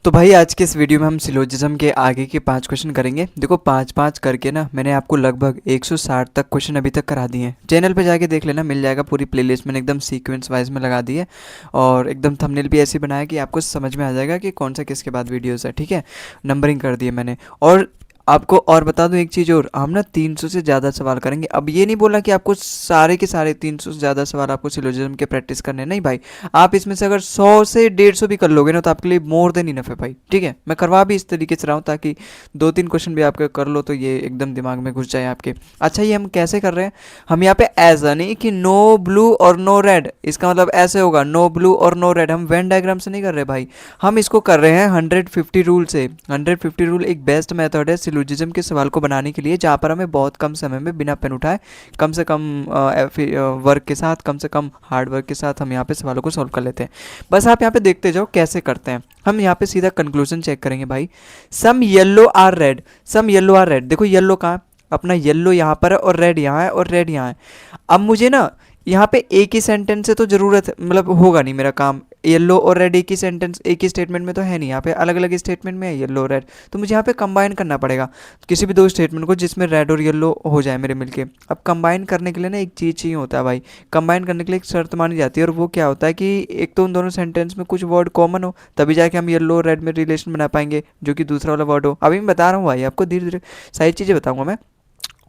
तो भाई आज के इस वीडियो में हम सिलोजिज्म के आगे के 5 क्वेश्चन करेंगे। देखो 5-5 करके ना मैंने आपको लगभग 160 तक क्वेश्चन अभी तक करा दिए हैं। चैनल पे जाके देख लेना, मिल जाएगा। पूरी प्लेलिस्ट मैंने एकदम सीक्वेंस वाइज में लगा दी है और एकदम थंबनेल भी ऐसे बनाया कि आपको समझ में आ जाएगा कि कौन सा किसके बाद वीडियोस है। ठीक है, नंबरिंग कर दी है मैंने। और आपको और बता दूं एक चीज़ और, हम ना 300 से ज़्यादा सवाल करेंगे। अब ये नहीं बोला कि आपको सारे के सारे 300 से ज़्यादा सवाल आपको सिलोजिज्म के प्रैक्टिस करने हैं, नहीं भाई। आप इसमें से अगर 100 से 150 भी कर लोगे ना तो आपके लिए मोर देन इनफ है भाई। ठीक है, मैं करवा भी इस तरीके से रहा हूँ ताकि 2-3 क्वेश्चन भी आपके कर लो तो ये एकदम दिमाग में घुस जाए आपके। अच्छा, ये हम कैसे कर रहे हैं? हम यहाँ पे एज नहीं कि नो ब्लू और नो रेड, इसका मतलब ऐसे होगा नो ब्लू और नो रेड। हम वेन डायग्राम से नहीं कर रहे भाई, हम इसको कर रहे हैं 150 रूल से। 150 रूल एक बेस्ट मेथड है सिलोजिज्म के सवाल को बनाने के लिए, जहाँ पर हमें बहुत कम समय में बिना पेन उठाए, कम से कम वर्क के साथ, कम से कम हार्ड वर्क के साथ हम यहाँ पे सवालों को सॉल्व कर लेते हैं। बस आप यहाँ पे देखते जाओ कैसे करते हैं। हम यहाँ पे सीधा कंक्लूजन चेक करेंगे भाई। Some yellow or red, some yellow or red. देखो येलो कहाँ है? अपना येलो यहाँ पर है और रेड यहाँ है और रेड यहाँ है। अब मुझे ना यहाँ पे एक ही सेंटेंस से तो ज़रूरत है, मतलब होगा नहीं मेरा काम। येलो और रेड एक ही सेंटेंस, एक ही स्टेटमेंट में तो है नहीं, यहाँ पे अलग अलग स्टेटमेंट में है येलो और रेड। तो मुझे यहाँ पे कंबाइन करना पड़ेगा किसी भी 2 स्टेटमेंट को जिसमें रेड और येलो हो जाए मेरे मिलके। अब कंबाइन करने के लिए ना एक चीज़ चाहिए होता है भाई। कंबाइन करने के लिए एक शर्त मानी जाती है और वो क्या होता है कि एक तो उन दोनों सेंटेंस में कुछ वर्ड कॉमन हो, तभी जाके हम येलो और रेड में रिलेशन बना पाएंगे, जो कि दूसरा वाला वर्ड हो। अभी मैं बता रहा हूँ भाई आपको, धीरे धीरे सारी चीज़ें बताऊँगा मैं।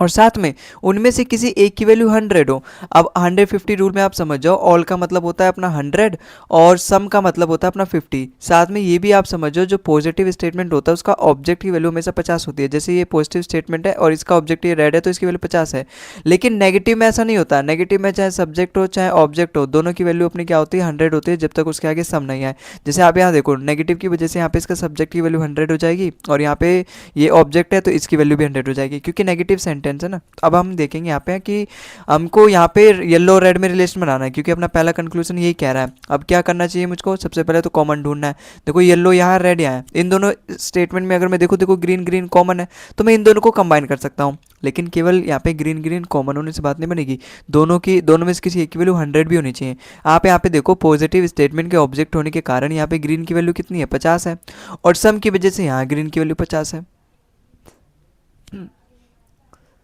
और साथ में उनमें से किसी एक की वैल्यू 100 हो। अब 150 रूल में आप समझ जाओ, ऑल का मतलब होता है अपना 100 और सम का मतलब होता है अपना 50। साथ में ये भी आप समझ जाओ, जो पॉजिटिव स्टेटमेंट होता है उसका ऑब्जेक्ट की वैल्यू हमेशा 50 होती है। जैसे ये पॉजिटिव स्टेटमेंट है और इसका ऑब्जेक्ट ये रेड है तो इसकी वैल्यू 50 है। लेकिन नेगेटिव में ऐसा नहीं होता। नेगेटिव में चाहे सब्जेक्ट हो चाहे ऑब्जेक्ट हो, दोनों की वैल्यू अपनी क्या होती है? 100 होती है, जब तक उसके आगे सम नहीं आए। जैसे आप यहाँ देखो, नेगेटिव की वजह से यहाँ पे इसका सब्जेक्ट की वैल्यू 100 हो जाएगी और यहाँ पे ये ऑब्जेक्ट है तो इसकी वैल्यू भी 100 हो जाएगी, क्योंकि नेगेटिव सेंटेंस है ना। अब हम देखेंगे यहाँ पे कि हमको यहाँ पे येलो रेड में रिलेशन बनाना है, क्योंकि अपना पहला कंक्लूजन यही कह रहा है। अब क्या करना चाहिए मुझको? सबसे पहले तो कॉमन ढूंढना है। देखो येलो यहाँ, रेड यहाँ है। इन दोनों स्टेटमेंट में अगर मैं देखो ग्रीन ग्रीन कॉमन है तो मैं इन दोनों को कंबाइन कर सकता हूँ। लेकिन केवल यहाँ पे ग्रीन ग्रीन कॉमन होने से बात नहीं बनेगी, दोनों में से किसी एक की वैल्यू 100 भी होनी चाहिए। आप यहाँ पे देखो, पॉजिटिव स्टेटमेंट के ऑब्जेक्ट होने के कारण यहाँ पे ग्रीन की वैल्यू कितनी है? 50 है, और सम की वजह से यहाँ ग्रीन की वैल्यू 50 है।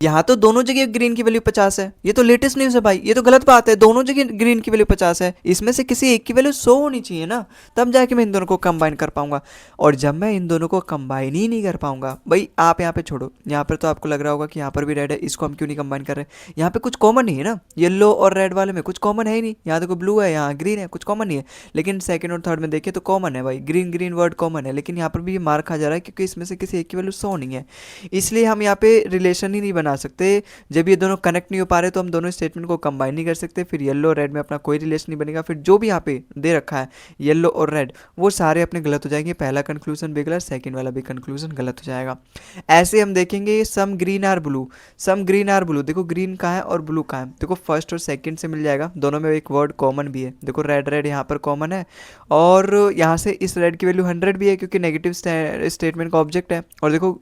यहाँ तो दोनों जगह ग्रीन की वैल्यू 50 है। ये तो लेटेस्ट न्यूज़ है भाई, ये तो गलत बात है। दोनों जगह ग्रीन की वैल्यू 50 है, इसमें से किसी एक की वैल्यू 100 होनी चाहिए ना, तब जाके मैं इन दोनों को कंबाइन कर पाऊंगा। और जब मैं इन दोनों को कंबाइन ही नहीं कर पाऊंगा भाई, आप यहाँ पे छोड़ो, यहाँ पर तो आपको लग रहा होगा कि यहाँ पर भी रेड है, इसको हम क्यों नहीं कंबाइन कर रहे? यहाँ पे कुछ कॉमन नहीं है ना, येलो और रेड वाले में कुछ कॉमन है ही नहीं। यहाँ देखो ब्लू है, यहाँ ग्रीन है, कुछ कॉमन नहीं है। लेकिन सेकंड और थर्ड में देखें तो कॉमन है भाई, ग्रीन ग्रीन वर्ड कॉमन है। लेकिन यहाँ पर भी ये मार खा जा रहा है क्योंकि इसमें से किसी एक की वैल्यू 100 नहीं है। इसलिए हम यहाँ पे रिलेशन ही नहीं बना सकते। जब ये दोनों कनेक्ट नहीं हो पा रहे तो हम दोनों स्टेटमेंट को कंबाइन नहीं कर सकते, फिर येलो और रेड में अपना कोई रिलेशन नहीं बनेगा। फिर जो भी यहाँ पे दे रखा है येलो और रेड, वो सारे अपने गलत हो जाएंगे। पहला कंक्लूजन भी गलत, सेकंड वाला भी कंक्लूजन गलत हो जाएगा। ऐसे हम देखेंगे some green or blue, some green or blue. देखो ग्रीन कहाँ है और ब्लू कहाँ है? देखो फर्स्ट और सेकंड से मिल जाएगा, दोनों में एक वर्ड कॉमन भी है। देखो रेड रेड यहाँ पर कॉमन है और यहाँ से इस रेड की वैल्यू 100 भी है क्योंकि नेगेटिव स्टेटमेंट का ऑब्जेक्ट है। और देखो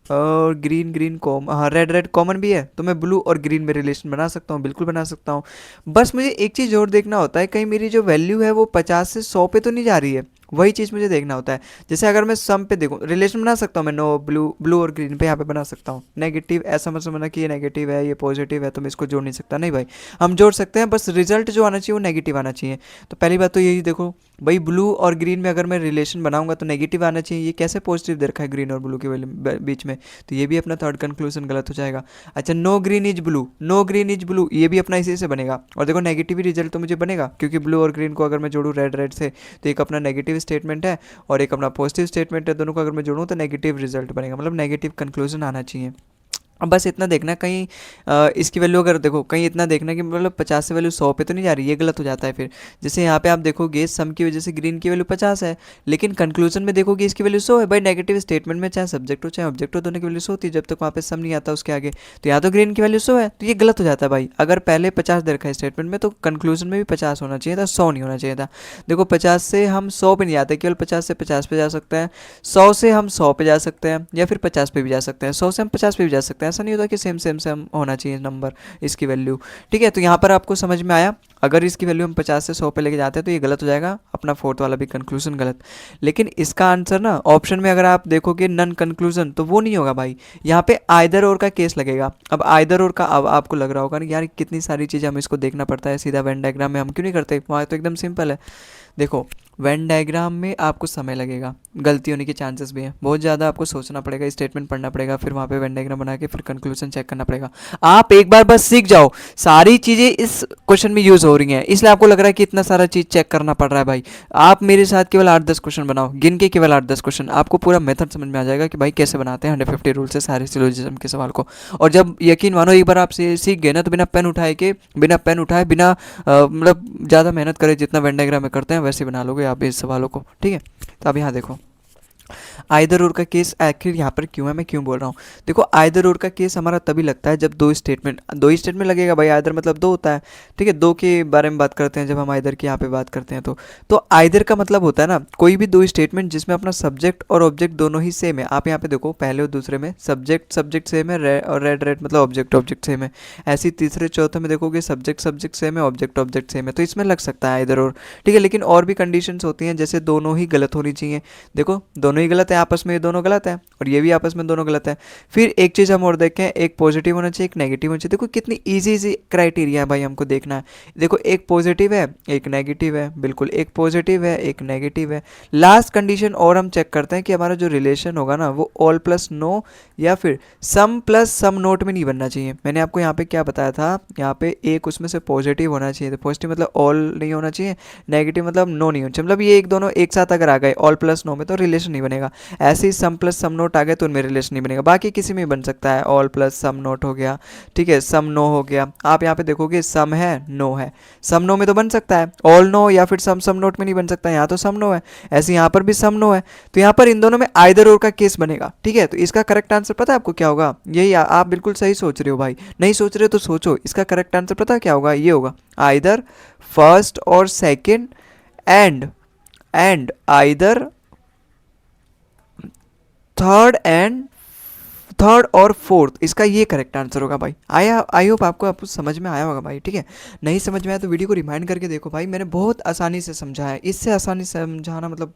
और ग्रीन ग्रीन कॉम, हाँ रेड रेड कॉमन भी है, तो मैं ब्लू और ग्रीन में रिलेशन बना सकता हूँ, बिल्कुल बना सकता हूँ। बस मुझे एक चीज़ और देखना होता है, कहीं मेरी जो वैल्यू है वो 50 से 100 पे तो नहीं जा रही है, वही चीज़ मुझे देखना होता है। जैसे अगर मैं सम पे देखूँ, रिलेशन बना सकता हूँ मैं, नो ब्लू और ग्रीन पे यहाँ पे बना सकता हूँ। नेगेटिव ऐसा मत समझना कि ये नेगेटिव है ये पॉजिटिव है तो मैं इसको जोड़ नहीं सकता, नहीं भाई, हम जोड़ सकते हैं, बस रिजल्ट जो आना चाहिए वो नेगेटिव आना चाहिए। तो पहली बात तो यही देखो भाई, ब्लू और ग्रीन में अगर मैं रिलेशन बनाऊंगा तो नेगेटिव आना चाहिए। ये कैसे पॉजिटिव दे रखा है ग्रीन और ब्लू के बीच में? तो ये भी अपना थर्ड कंक्लूजन गलत हो जाएगा। अच्छा, no green is blue, no green is blue, ये भी अपना इसी से बनेगा। और देखो नेगेटिव रिजल्ट तो मुझे बनेगा क्योंकि ब्लू और ग्रीन को अगर मैं जोड़ूँ रेड रेड से तो एक अपना नेगेटिव स्टेटमेंट है और एक अपना पॉजिटिव स्टेटमेंट है, दोनों को अगर मैं जोड़ूँ तो नेगेटिव रिजल्ट बनेगा, मतलब नेगेटिव कंक्लूजन आना चाहिए। अब बस इतना देखना, कहीं इसकी वैल्यू अगर देखो, कहीं इतना देखना कि मतलब 50 से वैल्यू 100 पे तो नहीं जा रही, ये गलत हो जाता है फिर। जैसे यहाँ पे आप देखोगे सम की वजह से ग्रीन की वैल्यू 50 है, लेकिन कंक्लूजन में देखोगे इसकी वैल्यू 100 है। भाई नेगेटिव स्टेटमेंट में चाहे सब्जेक्ट हो चाहे ऑब्जेक्ट हो, दोनों की वैल्यू 100 होती है जब तक वहाँ पे सम नहीं आता उसके आगे। तो यहाँ तो ग्रीन की वैल्यू 100 है, तो ये गलत हो जाता है भाई। अगर पहले 50 दे रखा है स्टेटमेंट में तो कंक्लूजन में भी 50 होना चाहिए था, 100 नहीं होना चाहिए था। देखो 50 से हम 100 पे नहीं आते, केवल 50 से 50 पे जा सकते हैं, 100 से हम 100 पे जा सकते हैं, या फिर 50 पे भी जा सकते हैं, 100 से हम 50 पे भी जा सकते हैं। ऐसा नहीं होता कि सेम सेम सेम होना चाहिए नंबर इसकी वैल्यू। ठीक है, तो यहाँ पर आपको समझ में आया, अगर इसकी वैल्यू हम 50 से 100 पे लेके जाते हैं तो ये गलत हो जाएगा, अपना फोर्थ वाला भी कंक्लूजन गलत। लेकिन इसका आंसर ना ऑप्शन में अगर आप देखोगे नन कंक्लूजन, तो वो नहीं होगा भाई, यहाँ पे आइदर और का केस लगेगा। अब आइदर और का, अब आपको लग रहा होगा ना यार कितनी सारी चीज़ें हमें इसको देखना पड़ता है, सीधा वेन डायग्राम में हम क्यों नहीं करते, वहाँ तो एकदम सिंपल है। देखो वेन डायग्राम में आपको समय लगेगा, गलती होने के चांसेस भी हैं, बहुत ज़्यादा आपको सोचना पड़ेगा, स्टेटमेंट पढ़ना पड़ेगा, फिर वहाँ पे वेन डायग्राम बना के फिर कंक्लूजन चेक करना पड़ेगा। आप एक बार बस सीख जाओ, सारी चीज़ें इस क्वेश्चन में यूज़ हो रही हैं, इसलिए आपको लग रहा है कि इतना सारा चीज़ चेक करना पड़ रहा है। भाई आप मेरे साथ केवल 8-10 क्वेश्चन बनाओ, गिन के केवल 8-10 क्वेश्चन, आपको पूरा मेथड समझ में आ जाएगा कि भाई कैसे बनाते हैं 150 रूल से सारे सिलोजिज्म के सवाल को। और जब यकीन मानो एक बार आप सीख गए ना, तो बिना पेन उठाए बिना मतलब ज़्यादा मेहनत करे, जितना वेन डायग्राम में करते हैं वैसे बना लोगे आप इस सवालों को। ठीक है, तो अब यहाँ देखो आइदर और का केस आखिर यहाँ पर क्यों है, मैं क्यों बोल रहा हूँ। देखो आइदर और का केस हमारा तभी लगता है जब दो ही स्टेटमेंट लगेगा भाई, आइदर मतलब दो होता है। ठीक है, दो के बारे में बात करते हैं जब हम आइदर की यहाँ पे बात करते हैं तो आइदर का मतलब होता है ना कोई भी दो स्टेटमेंट जिसमें अपना सब्जेक्ट और ऑब्जेक्ट दोनों ही सेम है। आप यहाँ पे देखो पहले और दूसरे में सब्जेक्ट सेम है, और रेड मतलब ऑब्जेक्ट सेम है। ऐसे तीसरे चौथे में देखोगे सब्जेक्ट सेम है, ऑब्जेक्ट सेम है, तो इसमें लग सकता है आइदर और। ठीक है, लेकिन और भी कंडीशंस होती हैं, जैसे दोनों ही गलत होनी चाहिए। देखो दोनों ही गलत है आपस में, ये दोनों गलत है और ये भी आपस में दोनों गलत है। फिर एक चीज़ हम और देखें, एक पॉजिटिव होना चाहिए, एक नेगेटिव होना चाहिए। देखो कितनी इजी क्राइटेरिया है भाई, हमको देखना है। देखो एक पॉजिटिव है एक नेगेटिव है, बिल्कुल एक पॉजिटिव है एक नेगेटिव है। लास्ट कंडीशन और हम चेक करते हैं कि हमारा जो रिलेशन होगा ना वो ऑल प्लस नो या फिर सम प्लस सम नोट में नहीं बनना चाहिए। मैंने आपको यहाँ पे क्या बताया था, यहाँ पे एक उसमें से पॉजिटिव होना चाहिए, तो पॉजिटिव मतलब ऑल नहीं होना चाहिए, नेगेटिव मतलब नो नहीं होना चाहिए। मतलब ये एक दोनों एक साथ अगर आ गए ऑल प्लस नो में तो रिलेशन नहीं बनेगा। ऐसे ही सम प्लस सम नोट आ गए तो उनमें रिलेशन नहीं बनेगा। बाकी किसी में बन सकता है, ऑल प्लस सम नोट हो गया, ठीक है, सम नो हो गया। आप यहाँ पे देखोगे सम है नो है, सम नो में तो बन सकता है, ऑल नो या फिर सम सम नोट में नहीं बन सकता, यहाँ तो सम नो है, ऐसे यहाँ पर भी सम नो है। तो यहाँ पर इन दोनों में आइदर और का केस बनेगा। ठीक है, तो इसका करेक्ट आंसर पता है आपको क्या होगा, यही आप बिल्कुल सही सोच रहे हो भाई, नहीं सोच रहे हो तो सोचो, इसका करेक्ट आंसर पता है क्या होगा, ये होगा आइदर फर्स्ट और सेकेंड एंड आइदर थर्ड और फोर्थ, इसका ये करेक्ट आंसर होगा भाई। आई होप आपको समझ में आया होगा भाई। ठीक है, नहीं समझ में आया तो वीडियो को रिमाइंड करके देखो भाई, मैंने बहुत आसानी से समझाया है, इससे आसानी से समझाना मतलब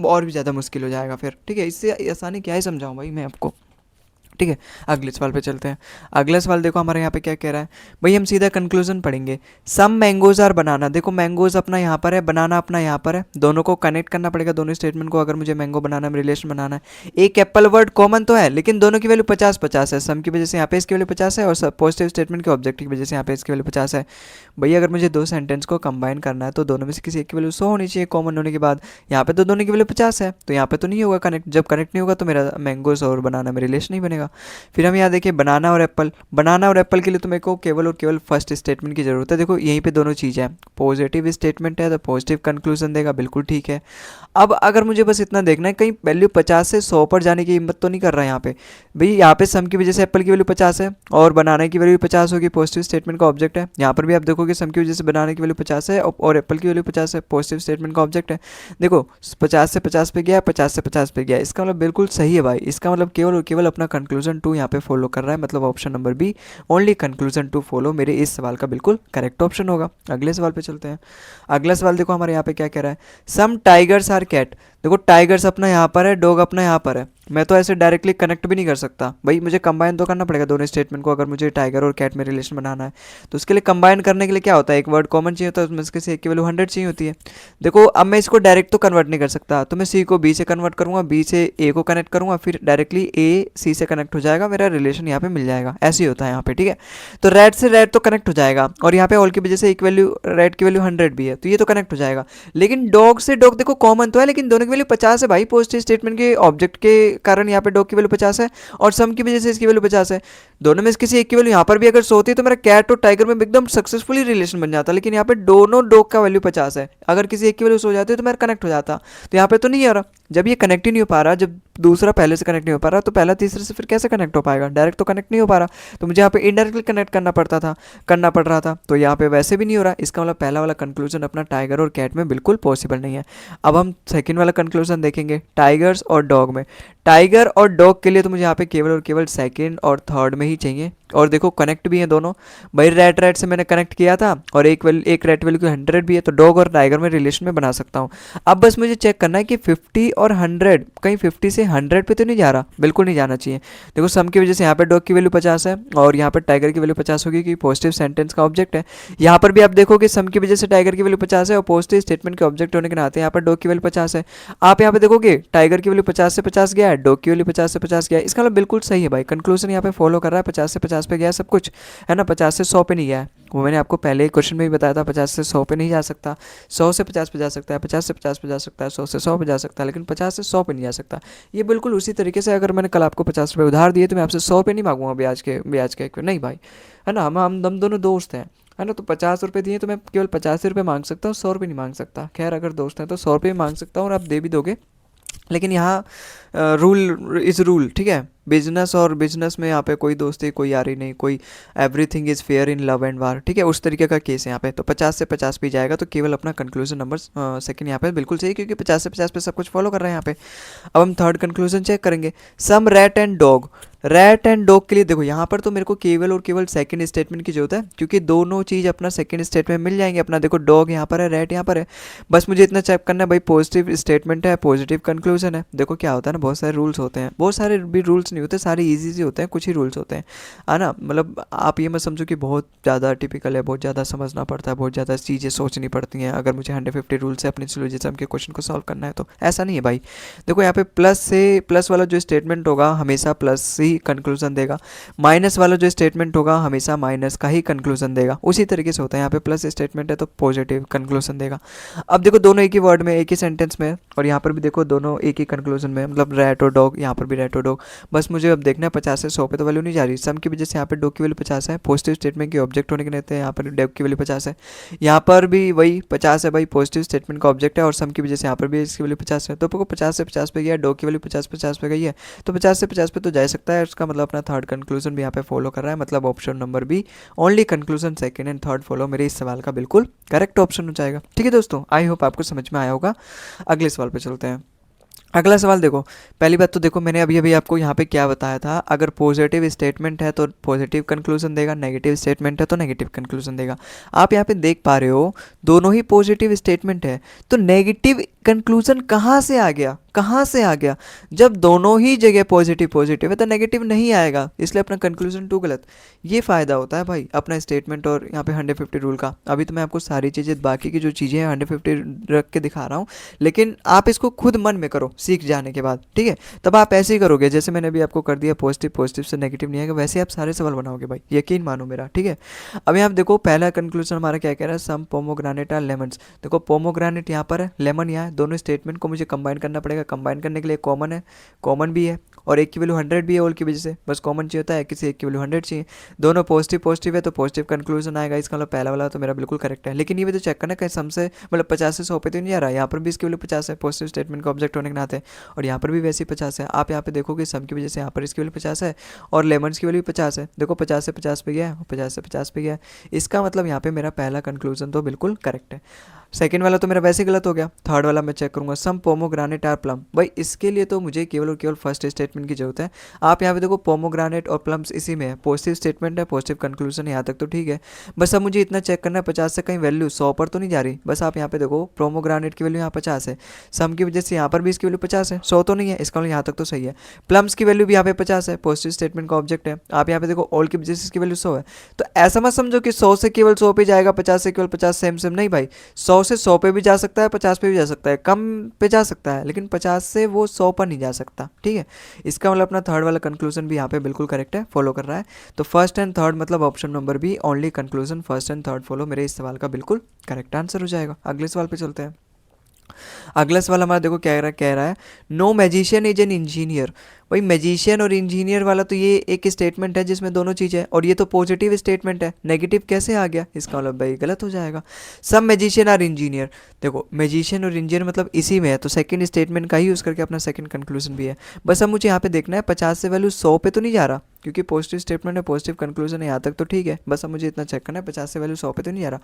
और भी ज़्यादा मुश्किल हो जाएगा फिर। ठीक है, इससे आसानी क्या ही समझाऊँ भाई मैं आपको। ठीक है, अगले सवाल पे चलते हैं। अगला सवाल देखो हमारे यहाँ पे क्या कह रहा है भाई, हम सीधा कंक्लूजन पढ़ेंगे। सम मैंगोज आर बनाना, देखो मैंगोज अपना यहाँ पर है, बनाना अपना यहाँ पर है, दोनों को कनेक्ट करना पड़ेगा, दोनों स्टेटमेंट को, अगर मुझे मैंगो बनाना में रिलेशन बनाना है। एक एप्पल वर्ड कॉमन तो है लेकिन दोनों की वैल्यू 50-50 है, सम की वजह से यहाँ पे इसकी वैल्यू 50 है और पॉजिटिव स्टेटमेंट के ऑब्जेक्ट की वजह से यहाँ पे इसकी वैल्यू 50 है। भैया अगर मुझे दो सेंटेंस को कंबाइन करना है तो दोनों में से किसी एक की वैल्यू 100 होनी चाहिए कॉमन होने के बाद। यहाँ पे तो दोनों की वैल्यू 50 है, तो यहाँ पे तो नहीं होगा कनेक्ट, जब कनेक्ट नहीं होगा तो मेरा मैंगोज और बनाना में रिलेशन नहीं बनेगा। फिर हम यहाँ देखिए बनाना और एप्पल के लिए तो मेरे को केवल और केवल फर्स्ट स्टेटमेंट की जरूरत है। देखो यहीं पे दोनों चीज़ें हैं, पॉजिटिव स्टेटमेंट है तो पॉजिटिव कंक्लूजन देगा, बिल्कुल ठीक है। अब अगर मुझे बस इतना देखना है कहीं वैल्यू 50 से 100 पर जाने की हिम्मत तो नहीं कर रहा है यहाँ पे भाई। यहाँ पे सम की वजह से एप्पल की वैल्यू 50 है और बनाने की वैल्यू 50 होगी, पॉजिटिव स्टेटमेंट का ऑब्जेक्ट है। यहाँ पर भी आप देखोगे सम की वजह से बनाने की वैल्यू 50 है और एप्पल की वैल्यू 50 है, पॉजिटिव स्टेटमेंट का ऑब्जेक्ट है। देखो 50 से 50 पे गया, 50 से 50 पे गया, इसका मतलब बिल्कुल सही है भाई। इसका मतलब केवल और केवल अपना कंक्लूजन 2 यहाँ पे फॉलो कर रहा है, मतलब option number B only conclusion 2 follow मेरे इस सवाल का बिल्कुल करेक्ट ऑप्शन होगा। अगले सवाल पे चलते हैं। अगला सवाल देखो हमारे यहाँ पे क्या कह रहा है, सम टाइगर्स आर कैट। देखो टाइगर्स अपना यहाँ पर है, डॉग अपना यहाँ पर है, मैं तो ऐसे डायरेक्टली कनेक्ट भी नहीं कर सकता भाई, मुझे कंबाइन तो करना पड़ेगा दोनों स्टेटमेंट को, अगर मुझे टाइगर और कैट में रिलेशन बनाना है। तो उसके लिए कंबाइन करने के लिए क्या होता है, एक वर्ड कॉमन चाहिए होता है, उसमें से एक की वैल्यू 100 चाहिए होती है। देखो अब मैं इसको डायरेक्ट तो कन्वर्ट नहीं कर सकता, तो मैं सी को बी से कन्वर्ट करूँगा, बी से ए को कनेक्ट करूँगा, फिर डायरेक्टली ए सी से कनेक्ट हो जाएगा, मेरा रिलेशन यहाँ पे मिल जाएगा। ऐसे ही होता है यहाँ पे। ठीक है, तो रेड से रेड तो कनेक्ट हो जाएगा और यहाँ पे ऑल की वजह से एक वैल्यू रेड की वैल्यू 100 भी है, तो ये तो कनेक्ट हो जाएगा। लेकिन डॉग से डॉग देखो कॉमन तो है लेकिन दोनों की वैल्यू 50 है भाई, पॉजिटिव स्टेटमेंट के ऑब्जेक्ट के कारण यहाँ पे डॉग की वैल्यू 50 है और सम की वजह से इसकी वैल्यू 50 है। दोनों में से किसी एक की वैल्यू यहाँ पर भी अगर 100 होती है तो मेरा कैट और टाइगर में एकदम सक्सेसफुली रिलेशन बन जाता, लेकिन यहाँ पे दोनों डॉग का वैल्यू 50 है, अगर किसी एक की वैल्यू 100 हो जाती है तो मेरा कनेक्ट हो जाता। तो यहाँ पे तो नहीं हो रहा, जब ये कनेक्ट ही नहीं हो पा रहा, जब दूसरा पहले से कनेक्ट नहीं हो पा रहा तो पहला तीसरे से फिर कैसे कनेक्ट हो पाएगा, डायरेक्ट तो कनेक्ट नहीं हो पा रहा, तो मुझे यहाँ पे इनडायरेक्टली कनेक्ट करना पड़ रहा था, तो यहाँ पे वैसे भी नहीं हो रहा। इसका मतलब पहला वाला कंक्लूजन अपना टाइगर और कैट में बिल्कुल पॉसिबल नहीं है। अब हम सेकंड वाला कंक्लूजन देखेंगे टाइगर्स और डॉग में। टाइगर और डॉग के लिए तो मुझे यहाँ पे केवल और केवल सेकंड और थर्ड में ही चाहिए। और देखो कनेक्ट भी है दोनों, भाई रेट रेट से मैंने कनेक्ट किया था और एक रेट वैल्यू की 100 भी है, तो डॉग और टाइगर में रिलेशन में बना सकता हूँ। अब बस मुझे चेक करना है कि 50 और 100 कहीं 50 से 100 पे तो नहीं जा रहा, बिल्कुल नहीं जाना चाहिए। देखो सम की वजह से यहाँ पे डॉग की वैल्यू 50 है और यहाँ पर टाइगर की वैल्यू 50 होगी, क्योंकि पॉजिटिव सेंटेंस का ऑब्जेक्ट है। यहाँ पर भी आप देखो कि सम की वजह से टाइगर की वैल्यू 50 है और पॉजिटिव स्टेटमेंट के ऑब्जेक्ट होने के नाते यहाँ पर डॉग की वैल्यू 50 है। आप यहाँ पे देखोगे टाइगर की वैल्यू 50 से 50 गया है, डॉग की वैल्यू 50 से 50 गया है, इसका मतलब बिल्कुल सही है भाई, कंक्लूजन यहाँ पे फॉलो कर रहा है, 50 से 50 पे गया है सब कुछ, है ना, 50 से 100 पे नहीं गया है। वो मैंने आपको पहले ही क्वेश्चन में भी बताया था, 50 से 100 पे नहीं जा सकता, 100 से 50 पे जा सकता है, 50 से 50 पे जा सकता है, 100 से 100 पे जा सकता है, लेकिन 50 से 100 पे नहीं जा सकता। ये बिल्कुल उसी तरीके से अगर मैंने कल आपको 50 रुपये उधार दिए तो मैं आपसे 100 पे नहीं मांगूंगा ब्याज के नहीं भाई, है ना, हम दोनों दोस्त हैं, है ना, तो 50 रुपये दिए तो मैं केवल 50 रुपये मांग सकता हूँ, 100 रुपये नहीं मांग सकता। खैर अगर दोस्त हैं तो 100 रुपये मांग सकता हूँ और आप दे भी दोगे, लेकिन यहाँ रूल इज़ रूल, ठीक है, बिजनेस और बिजनेस में यहाँ पे कोई दोस्ती कोई यारी नहीं, कोई everything is fair in love and वार, ठीक है, उस तरीके का केस है यहाँ पे। तो 50 से 50 पे जाएगा तो केवल अपना कंक्लूजन नंबर सेकंड यहाँ पे बिल्कुल सही, क्योंकि 50 से 50 पे सब कुछ फॉलो कर रहे हैं यहाँ पे। अब हम थर्ड कंक्लूजन चेक करेंगे, सम रैट एंड डॉग के लिए देखो यहाँ पर तो मेरे को केवल और केवल सेकंड स्टेटमेंट की जरूरत है, क्योंकि दोनों चीज़ अपना सेकंड स्टेटमेंट मिल जाएंगे। अपना देखो डॉग यहाँ पर है, रैट यहाँ पर है, बस मुझे इतना चेक करना है भाई पॉजिटिव स्टेटमेंट है, पॉजिटिव कंक्लूजन है। देखो क्या होता है ना, बहुत सारे रूल्स होते हैं, बहुत सारे भी रूल्स नहीं होते, सारे इजी होते हैं, कुछ ही रूल्स होते हैं, है ना, मतलब आप ये मत समझो कि बहुत ज़्यादा टिपिकल है, बहुत ज़्यादा समझना पड़ता है, बहुत ज़्यादा चीज़ें सोचनी पड़ती हैं अगर मुझे 150 रूल से अपने सिलोजिज्म के क्वेश्चन को सॉल्व करना है, तो ऐसा नहीं है भाई। देखो यहाँ पे प्लस वाला जो स्टेटमेंट होगा हमेशा प्लस ही कंक्लूजन देगा, माइनस वाला जो स्टेटमेंट होगा हमेशा माइनस का ही कंक्लूजन देगा, उसी तरीके से होता है। यहाँ पे प्लस स्टेटमेंट है तो पॉजिटिव कंक्लूजन देगा। अब देखो दोनों एक ही वर्ड में, एक ही सेंटेंस में, और यहाँ पर भी देखो दोनों एक ही कंक्लूजन में, मतलब रैट और डॉग, यहाँ पर भी रैट और डॉग। बस मुझे अब देखना है 50 से 100 पे तो वैल्यू नहीं जा रही, सम की वजह से यहाँ पे डॉग की वैल्यू 50 है, पॉजिटिव स्टेटमेंट के ऑब्जेक्ट होने के नाते यहाँ पर डेव की वैल्यू 50 है, यहाँ पर भी वही 50 है भाई, पॉजिटिव स्टेटमेंट का ऑब्जेक्ट है, और सम की वजह से यहाँ पर भी इसकी वैल्यू 50 है, तो आपको 50 से 50 पे गया, डॉग की वैल्यू 50 पे गई है, तो 50 से 50 पे तो जा सकता है। उसका मतलब अपना थर्ड कंक्लूजन भी यहाँ पे फॉलो कर रहा है, मतलब option number B only conclusion second and third follow मेरे इस सवाल का बिल्कुल करेक्ट ऑप्शन हो जाएगा। ठीक है दोस्तों, आई होप आपको समझ में आया होगा। अगले सवाल पे चलते हैं। अगला सवाल देखो, पहली बात तो देखो मैंने अभी अभी आपको यहाँ पे क्या बताया था, अगर पॉजिटिव स्टेटमेंट है तो पॉजिटिव कंक्लूजन देगा, नेगेटिव स्टेटमेंट है तो नेगेटिव कंक्लूजन देगा। आप यहाँ पे देख पा रहे हो दोनों ही पॉजिटिव स्टेटमेंट है, तो नेगेटिव कंक्लूजन कहाँ से आ गया, कहाँ से आ गया? जब दोनों ही जगह पॉजिटिव पॉजिटिव है तो नेगेटिव नहीं आएगा, इसलिए अपना कंक्लूजन टू गलत। ये फ़ायदा होता है भाई अपना स्टेटमेंट और यहाँ पे 150 रूल का। अभी तो मैं आपको सारी चीज़ें बाकी की जो चीज़ें हैं 150 रख के दिखा रहा हूँ, लेकिन आप इसको खुद मन में करो सीख जाने के बाद, ठीक है, तब आप ऐसे ही करोगे जैसे मैंने अभी आपको कर दिया, पॉजिटिव पॉजिटिव से नेगेटिव नहीं आएगा, वैसे आप सारे सवाल बनाओगे भाई, यकीन मानो मेरा, ठीक है। अब यहाँ देखो पहला कंक्लूजन हमारा क्या कह रहा है, सम पोमोग्रेनेट आर लेमन्स। देखो पोमोग्रेनेट यहाँ पर है, लेमन यहाँ है, दोनों स्टेटमेंट को मुझे कंबाइन करना पड़ेगा। कंबाइन करने के लिए कॉमन है, कॉमन भी है, और एक की वैल्यू 100 भी है, ऑल की वजह से बस कॉमन चाहिए होता है, किसी एक की वैल्यू 100 चाहिए। दोनों पॉजिटिव पॉजिटिव है तो पॉजिटिव कंक्लूजन आएगा, इसका मतलब पहला वाला तो मेरा बिल्कुल करेक्ट है। लेकिन ये भी तो चेक करना कहीं सम से मतलब 50 से 100 पे तो नहीं आ रहा है, यहाँ पर भी इसकी वैल्यू 50 है पॉजिटिव स्टेटमेंट का ऑब्जेक्ट होने के नाते, और यहाँ पर भी वैसे ही 50 है। आप यहाँ पे देखोगे सम की वजह से यहाँ पर इसकी वैल्यू 50 है और लेमन्स की वैल्यू 50 है। देखो 50 से 50 पे गया है, 50 से 50 पे गया है, इसका मतलब यहाँ पे मेरा पहला कंक्लूजन तो बिल्कुल करेक्ट है। सेकंड वाला तो मेरा वैसे गलत हो गया। थर्ड वाला मैं चेक करूंगा, सम पोमोग्रानेट आर प्लम। भाई इसके लिए तो मुझे केवल और केवल फर्स्ट स्टेटमेंट की जरूरत है। आप यहाँ पे देखो पोमोग्रानेट और प्लम्स इसी में है, पॉजिटिव स्टेटमेंट है, पॉजिटिव कंक्लूजन, यहाँ तक तो ठीक है। बस अब मुझे इतना चेक करना है 50 से कहीं वैल्यू 100 पर तो नहीं जा रही। बस आप यहाँ पे देखो पोमोग्रानेट की वैल्यू यहाँ 50 है, सम की वजह से यहाँ पर भी इसकी वैल्यू 50 है, 100 तो नहीं है, इसका मतलब यहाँ तक तो सही है। प्लम्स की वैल्यू भी यहाँ पे 50 है, पॉजिटिव स्टेटमेंट का ऑब्जेक्ट है। आप यहाँ पे देखो ऑल की वजह से इसकी वैल्यू 100 है, तो ऐसा मत समझो कि 100 से केवल 100 पे जाएगा, 50 से केवल 50, सेम सेम नहीं भाई, 100 से 100 पे भी जा सकता है, 50 पे भी जा सकता है, कम पे जा सकता है, लेकिन 50 से वो 100 पर नहीं जा सकता, ठीक है। इसका मतलब अपना थर्ड वाला कंक्लूजन भी यहाँ पे बिल्कुल करेक्ट है, फॉलो कर रहा है। तो फर्स्ट एंड थर्ड मतलब option number B only conclusion first and third follow मेरे इस सवाल का बिल्कुल करेक्ट आंसर हो जाएगा। अगले सवाल पे चलते हैं। अगला सवाल हमारा देखो कह रहा है no magician is an engineer. वही मैजिशियन और इंजीनियर वाला तो ये एक स्टेटमेंट है जिसमें दोनों चीज़ें है, और ये तो पॉजिटिव स्टेटमेंट है, नेगेटिव कैसे आ गया, इसका मतलब भाई गलत हो जाएगा। सब मैजिशियन आर इंजीनियर, देखो मैजिशियन और इंजीनियर मतलब इसी में है, तो सेकंड स्टेटमेंट का ही यूज़ करके अपना सेकंड कंक्लूजन भी है। बस अब मुझे यहाँ पे देखना है 50 से वैल्यू 100 पे तो नहीं जा रहा, क्योंकि पॉजिटिव स्टेटमेंट है, पॉजिटिव कंक्लूजन है, यहाँ तक तो ठीक है। बस अब मुझे इतना चेक करना है 50 से वैल्यू 100 पे तो नहीं जा रहा।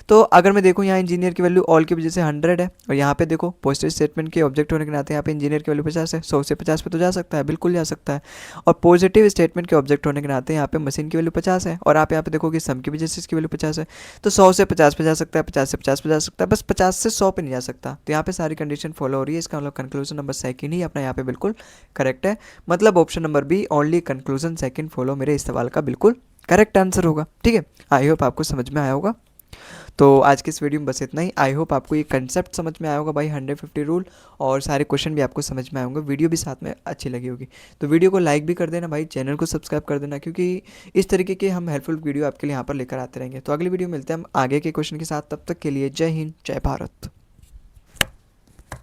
तो अगर मैं देखूँ यहाँ इंजीनियर की वैल्यू ऑल की वजह से 100 है, और यहाँ पे देखो पॉजिटिव स्टेटमेंट के ऑब्जेक्ट होने के नाते यहाँ पे इंजीनियर की वैल्यू 50 है, 100 से 50 पे तो जा सकता है, बिल्कुल जा सकता है। और पॉजिटिव स्टेटमेंट के ऑब्जेक्ट होने के नाते यहाँ पे मशीन की वैल्यू 50 है, और आप यहाँ पे देखोगे सम की वजह से इसकी वैल्यू 50 है, तो 100 से 50 पे जा सकता है, 50 से 50 पे जा सकता है, बस 50 से 100 पे नहीं जा सकता। तो यहाँ पे सारी कंडीशन फॉलो हो रही है, इसका मतलब कंक्लूजन नंबर सेकंड ही अपना यहाँ पे बिल्कुल करेक्ट है। मतलब option number B only conclusion second follow मेरे इस सवाल का बिल्कुल करेक्ट आंसर होगा। ठीक है, आई होप आपको समझ में आया होगा। तो आज की इस वीडियो में बस इतना ही। आई होप आपको ये कंसेप्ट समझ में आया होगा भाई, 150 रूल, और सारे क्वेश्चन भी आपको समझ में आए होंगे, वीडियो भी साथ में अच्छी लगी होगी। तो वीडियो को लाइक भी कर देना भाई, चैनल को सब्सक्राइब कर देना, क्योंकि इस तरीके के हम हेल्पफुल वीडियो आपके लिए यहाँ पर लेकर आते रहेंगे। तो अगली वीडियो मिलते हैं हम आगे के क्वेश्चन के साथ, तब तक के लिए जय हिंद, जय भारत।